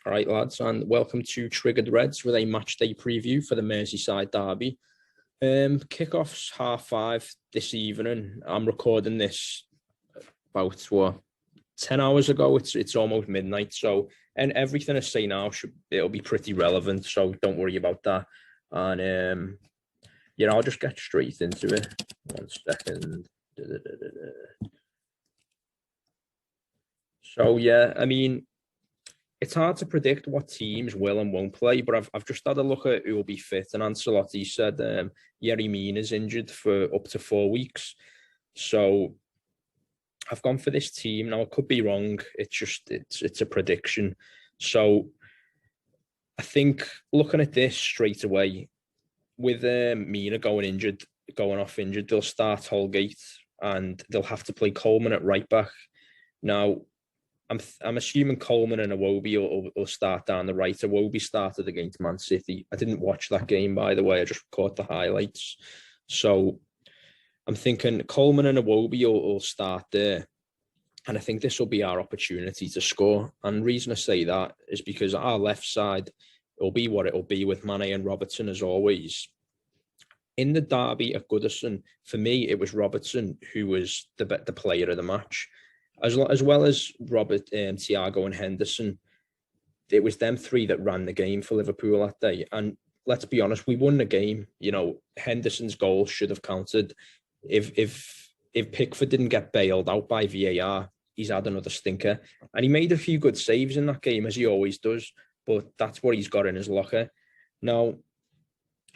All right, lads, and welcome to Triggered Reds with a match day preview for the Merseyside derby. Kickoff's 5:30 this evening. I'm recording this about 10 hours ago. It's almost midnight, so and everything I say now it'll be pretty relevant. So don't worry about that. And I'll just get straight into it. 1 second. So yeah, I mean, it's hard to predict what teams will and won't play, but I've just had a look at who will be fit, and Ancelotti said Yerry Mina is injured for up to 4 weeks. So I've gone for this team. Now, I could be wrong. It's a prediction. So I think looking at this straight away, with Mina going off injured, they'll start Holgate and they'll have to play Coleman at right back. Now, I'm assuming Coleman and Iwobi will start down the right. Iwobi started against Man City. I didn't watch that game, by the way. I just caught the highlights. So I'm thinking Coleman and Iwobi will start there. And I think this will be our opportunity to score. And the reason I say that is because our left side will be what it'll be with Mane and Robertson, as always. In the derby at Goodison, for me, it was Robertson who was the player of the match. As well as Robert, Thiago and Henderson, it was them three that ran the game for Liverpool that day. And let's be honest, we won the game. You know, Henderson's goal should have counted. If Pickford didn't get bailed out by VAR, he's had another stinker. And he made a few good saves in that game, as he always does. But that's what he's got in his locker. Now,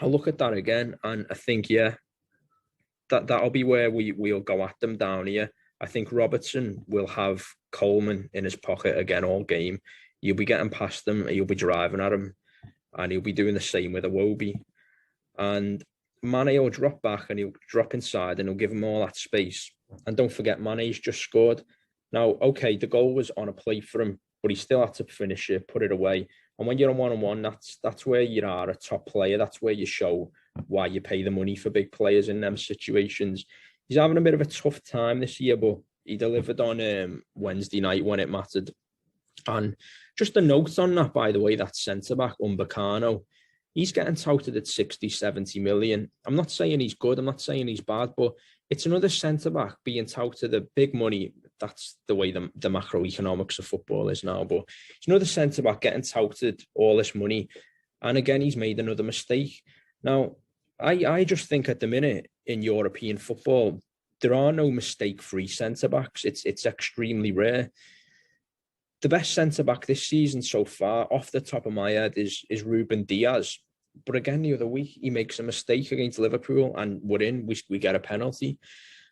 I look at that again, and I think, yeah, that'll be where we'll go at them down here. I think Robertson will have Coleman in his pocket again all game. You'll be getting past them, you'll be driving at him, and he'll be doing the same with Iwobi. And Mane will drop back and he'll drop inside and he'll give him all that space. And don't forget, Mane's just scored. Now, okay, the goal was on a plate for him, but he still had to finish it, put it away. And when you're on one-on-one, that's where you are a top player. That's where you show why you pay the money for big players in them situations. He's having a bit of a tough time this year, but he delivered on Wednesday night when it mattered. And just a note on that, by the way, that centre-back, Umbacano, he's getting touted at 60, 70 million. I'm not saying he's good. I'm not saying he's bad, but it's another centre-back being touted at big money. That's the way the macroeconomics of football is now. But it's another centre-back getting touted all this money. And again, he's made another mistake. Now, I just think at the minute in European football, there are no mistake-free centre-backs. It's extremely rare. The best centre-back this season so far, off the top of my head, is Ruben Diaz. But again, the other week, he makes a mistake against Liverpool and we're in, we get a penalty.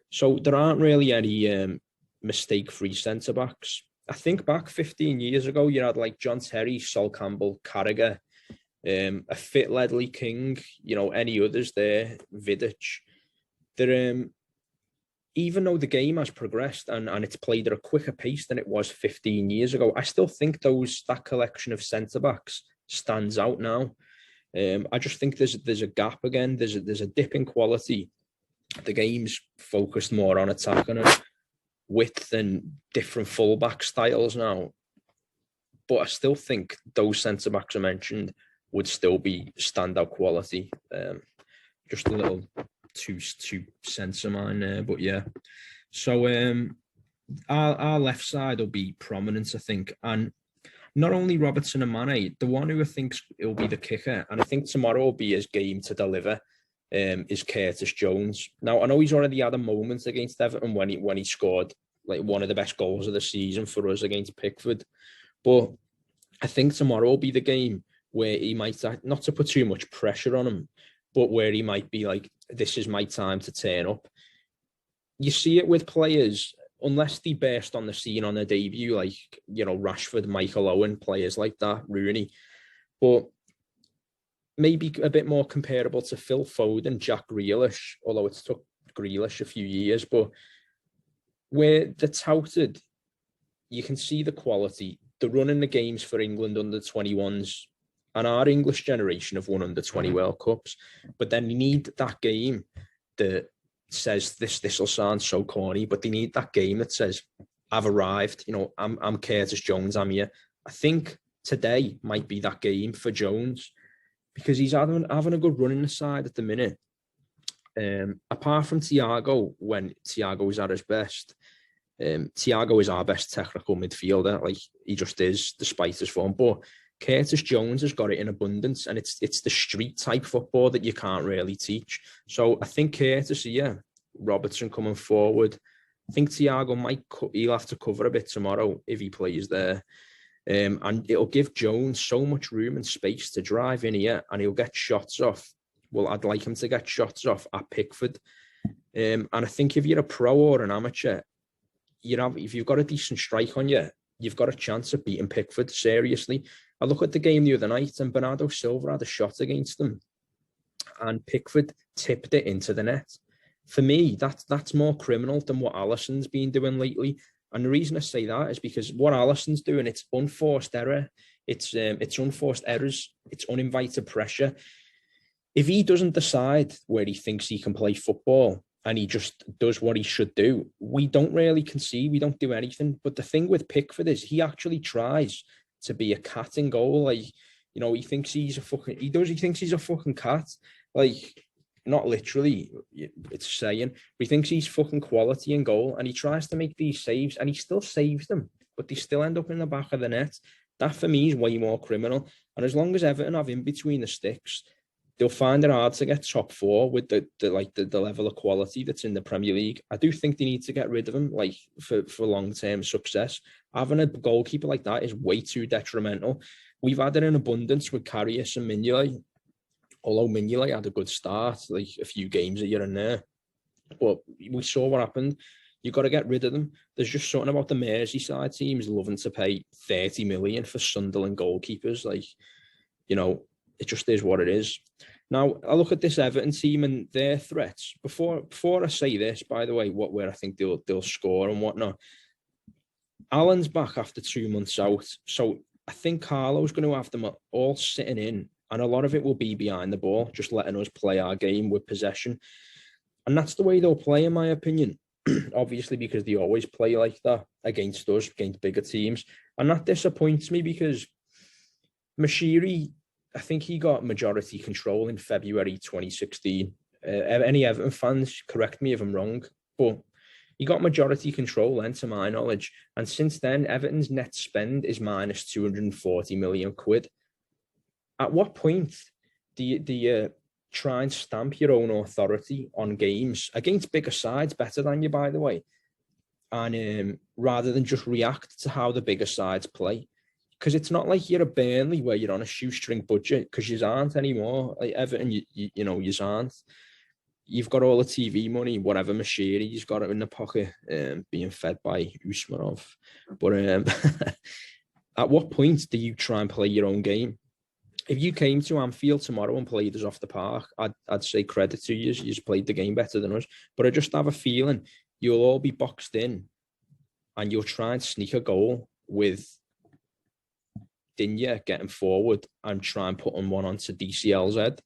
So there aren't really any mistake-free centre-backs. I think back 15 years ago, you had like John Terry, Sol Campbell, Carragher, a fit Ledley King, any others there, Vidic. They're, even though the game has progressed and it's played at a quicker pace than it was 15 years ago, I still think that collection of centre-backs stands out now. I just think there's a gap again. There's a dip in quality. The game's focused more on attacking and width and different fullback styles now. But I still think those centre-backs I mentioned would still be standout quality. Just a little two cents of mine there, but yeah. So our left side will be prominent, I think, and not only Robertson and Mane, the one who I think will be the kicker, and I think tomorrow will be his game to deliver, is Curtis Jones. Now, I know he's already had a moment against Everton when he scored like one of the best goals of the season for us against Pickford, but I think tomorrow will be the game where he might, not to put too much pressure on him, but where he might be like, this is my time to turn up. You see it with players, unless they burst on the scene on their debut, like, Rashford, Michael Owen, players like that, Rooney. But maybe a bit more comparable to Phil Foden, Jack Grealish, although it's took Grealish a few years. But where they're touted, you can see the quality. They're running the games for England under 21s. And our English generation have won under 20 World Cups. But then you need that game that says, this will sound so corny, but they need that game that says, I've arrived, I'm Curtis Jones, I'm here. I think today might be that game for Jones because he's having a good run in the side at the minute. Apart from Thiago, when Thiago is at his best, Thiago is our best technical midfielder. Like, he just is, despite his form. But Curtis Jones has got it in abundance, and it's the street type football that you can't really teach. So I think Curtis, Robertson coming forward. I think Thiago he'll have to cover a bit tomorrow if he plays there. And it'll give Jones so much room and space to drive in here, and he'll get shots off. Well, I'd like him to get shots off at Pickford. And I think if you're a pro or an amateur, if you've got a decent strike on you, you've got a chance of beating Pickford, seriously. I look at the game the other night, and Bernardo Silva had a shot against them, and Pickford tipped it into the net. For me, that's more criminal than what Alisson's been doing lately. And the reason I say that is because what Alisson's doing, it's unforced error. It's unforced errors. It's uninvited pressure. If he doesn't decide where he thinks he can play football and he just does what he should do, we don't really concede. We don't do anything. But the thing with Pickford is he actually tries to be a cat in goal. Like, he thinks he's a fucking... He thinks he's a fucking cat. Like, not literally, it's saying. But he thinks he's fucking quality in goal, and he tries to make these saves, and he still saves them, but they still end up in the back of the net. That, for me, is way more criminal. And as long as Everton have in between the sticks, they'll find it hard to get top four with the level of quality that's in the Premier League. I do think they need to get rid of him, like, for long-term success. Having a goalkeeper like that is way too detrimental. We've had it in abundance with Karius and Mignolet. Although Mignolet had a good start, like a few games that you're in there. But we saw what happened. You've got to get rid of them. There's just something about the Merseyside teams loving to pay 30 million for Sunderland goalkeepers. Like, it just is what it is. Now, I look at this Everton team and their threats. Before I say this, by the way, where I think they'll score and whatnot, Alan's back after 2 months out. So I think Carlo's going to have them all sitting in, and a lot of it will be behind the ball, just letting us play our game with possession. And that's the way they'll play, in my opinion. Obviously, because they always play like that against us, against bigger teams. And that disappoints me because Mashiri, I think he got majority control in February 2016. Any Everton fans, correct me if I'm wrong, but he got majority control then, to my knowledge. And since then, Everton's net spend is minus 240 million quid. At what point do you try and stamp your own authority on games against bigger sides, better than you, by the way, and rather than just react to how the bigger sides play? Because it's not like you're a Burnley where you're on a shoestring budget, because you aren't anymore. Like Everton, you aren't. You've got all the TV money, whatever Mashiri, he's got it in the pocket, being fed by Usmanov. But at what point do you try and play your own game? If you came to Anfield tomorrow and played us off the park, I'd say credit to you. You just played the game better than us. But I just have a feeling you'll all be boxed in and you'll try and sneak a goal with Digne getting forward and try and put one onto DCL's head.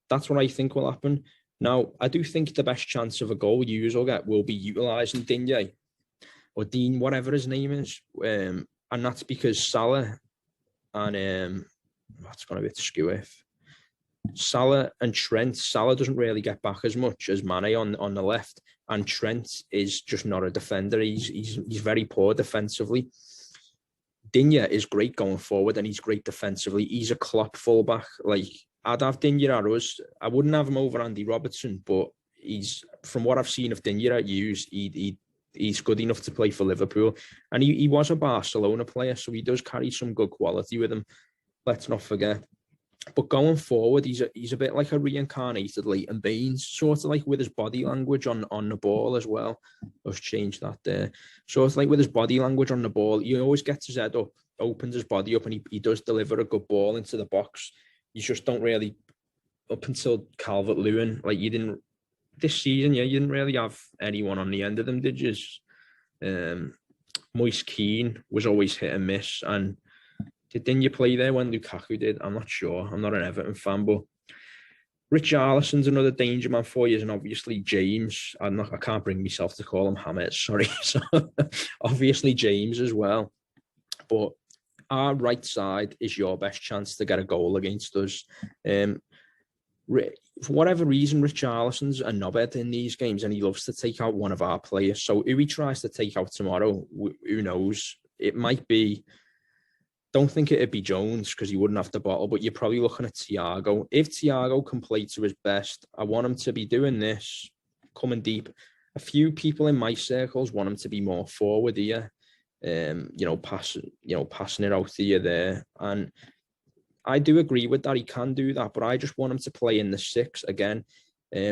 That's what I think will happen. Now, I do think the best chance of a goal you will get will be utilising Digne or Dean, whatever his name is. And that's because Salah and... that's going to be a bit skew. Salah and Trent. Salah doesn't really get back as much as Mane on the left, and Trent is just not a defender. He's very poor defensively. Digne is great going forward, and he's great defensively. He's a Klopp fullback. Like, I'd have Digne at us. I wouldn't have him over Andy Robertson, but from what I've seen of Digne at Hughes, he's good enough to play for Liverpool, and he was a Barcelona player, so he does carry some good quality with him. Let's not forget. But going forward, he's a bit like a reincarnated Leighton Baines, sort of like with his body language on the ball as well. Let's change that there. So it's like with his body language on the ball, he always gets his head up, opens his body up, and he does deliver a good ball into the box. You just don't really, up until Calvert-Lewin, like this season, you didn't really have anyone on the end of them, did you? Moise Keane was always hit and miss, and didn't you play there when Lukaku did? I'm not sure. I'm not an Everton fan, but Richarlison's another danger man for you, and obviously James. I can't bring myself to call him Hammett, sorry. So obviously James as well. But our right side is your best chance to get a goal against us. For whatever reason, Richarlison's a knobhead in these games, and he loves to take out one of our players. So who he tries to take out tomorrow, who knows? It might be. Don't think it'd be Jones because he wouldn't have the bottle, but you're probably looking at Thiago. If Thiago can play to his best, I want him to be doing this, coming deep. A few people in my circles want him to be more forward here, passing it out here there. And I do agree with that. He can do that, but I just want him to play in the 6 again.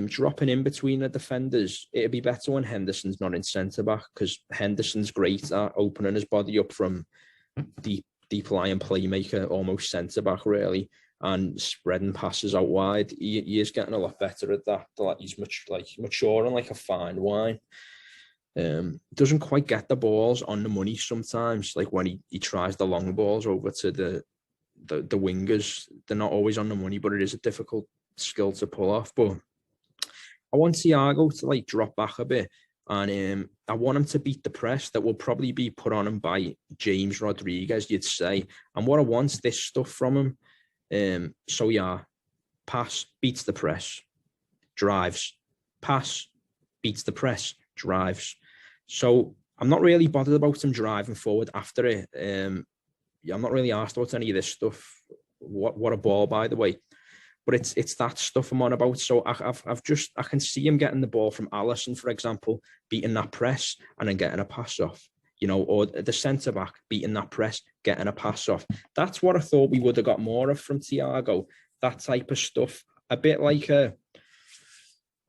Dropping in between the defenders, it'd be better when Henderson's not in centre back because Henderson's great at opening his body up from deep lying playmaker, almost centre back really, and spreading passes out wide. He is getting a lot better at that. Like he's maturing like a fine wine. Doesn't quite get the balls on the money sometimes. Like when he tries the long balls over to the wingers, they're not always on the money, but it is a difficult skill to pull off. But I want Thiago to like drop back a bit, and I want him to beat the press that will probably be put on him by James Rodriguez, you'd say. And what I want this stuff from him. So yeah, pass, beats the press, drives, pass, beats the press, drives. So I'm not really bothered about him driving forward after it. I'm not really asked about any of this stuff. What a ball, by the way. But it's that stuff I'm on about. So I can see him getting the ball from Alisson, for example, beating that press and then getting a pass off. Or the centre back beating that press, getting a pass off. That's what I thought we would have got more of from Thiago. That type of stuff, a bit like a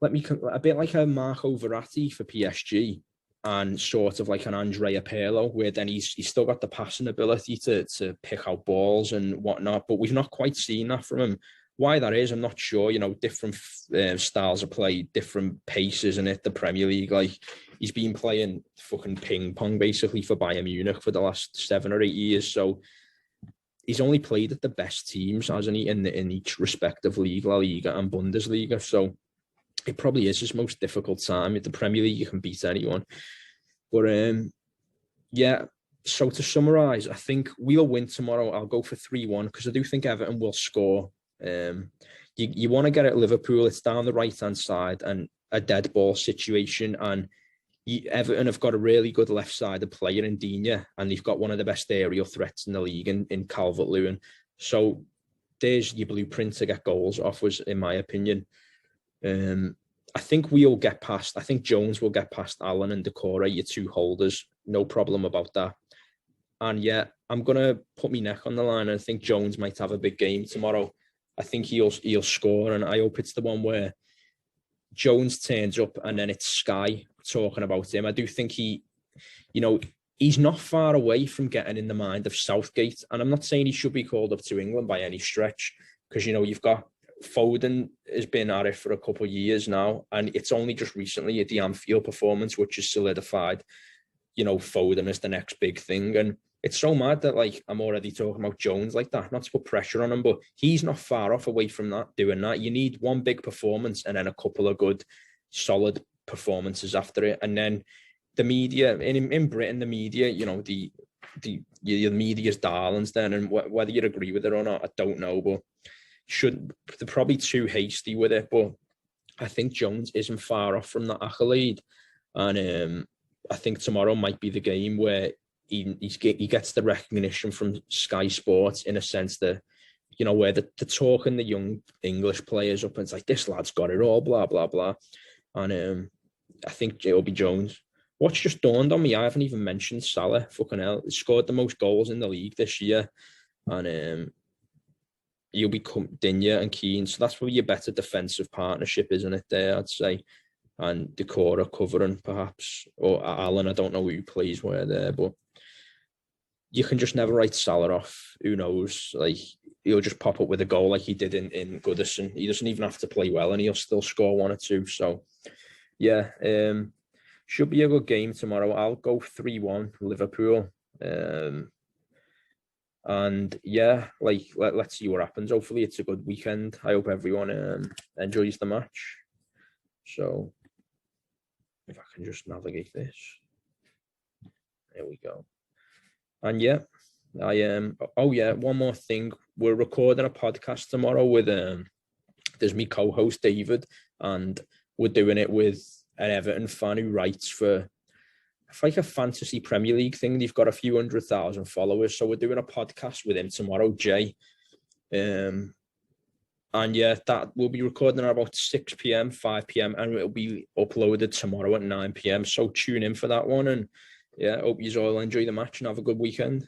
Marco Verratti for PSG, and sort of like an Andrea Pirlo, where then he's still got the passing ability to pick out balls and whatnot. But we've not quite seen that from him. Why that is, I'm not sure. Different styles of play, different paces in it. The Premier League, like he's been playing fucking ping pong basically for Bayern Munich for the last 7 or 8 years. So he's only played at the best teams, hasn't he, in each respective league, La Liga and Bundesliga. So it probably is his most difficult time. At the Premier League, you can beat anyone. But yeah. So to summarise, I think we'll win tomorrow. I'll go for 3-1 because I do think Everton will score. You want to get at Liverpool, it's down the right hand side and a dead ball situation, and Everton have got a really good left sided player in Digne, and they've got one of the best aerial threats in the league in Calvert-Lewin. So there's your blueprint to get goals off, was in my opinion. I think we'll get past. I think Jones will get past Allen and Decore, your 2 holders, no problem about that. And yeah, I'm gonna put my neck on the line. I think Jones might have a big game tomorrow. I think he'll score, and I hope it's the one where Jones turns up and then it's Sky talking about him. I do think he's not far away from getting in the mind of Southgate, and I'm not saying he should be called up to England by any stretch, because you've got Foden has been at it for a couple of years now, and it's only just recently at the Anfield performance which has solidified, Foden as the next big thing. And it's so mad that I'm already talking about Jones like that, not to put pressure on him, but he's not far off away from that, doing that. You need one big performance and then a couple of good, solid performances after it. And then the media, in Britain, the media, the media's darlings then, and whether you agree with it or not, I don't know, but they're probably too hasty with it. But I think Jones isn't far off from that accolade. And I think tomorrow might be the game where he gets the recognition from Sky Sports, in a sense that, where they're talking the young English players up, and it's like, this lad's got it all, blah, blah, blah. And I think it'll be Jones. What's just dawned on me, I haven't even mentioned Salah. Fucking hell, he scored the most goals in the league this year. And he'll become Digne and Keane. So that's probably a better defensive partnership, isn't it, there, I'd say. And Decore covering, perhaps. Or Allen, I don't know who plays where there, but you can just never write Salah off. Who knows? He'll just pop up with a goal like he did in Goodison. He doesn't even have to play well, and he'll still score 1 or 2. So, yeah, should be a good game tomorrow. I'll go 3-1 Liverpool. And yeah, let's see what happens. Hopefully it's a good weekend. I hope everyone enjoys the match. So, if I can just navigate this. There we go. And yeah, Oh yeah, one more thing. We're recording a podcast tomorrow with there's me co-host David, and we're doing it with an Everton fan who writes for like a fantasy Premier League thing. They've got a few 100,000 followers, so we're doing a podcast with him tomorrow, Jay. And yeah, that will be recording at about 6 p.m, 5 p.m, and it'll be uploaded tomorrow at 9 p.m. So tune in for that one, and yeah, hope you all enjoy the match and have a good weekend.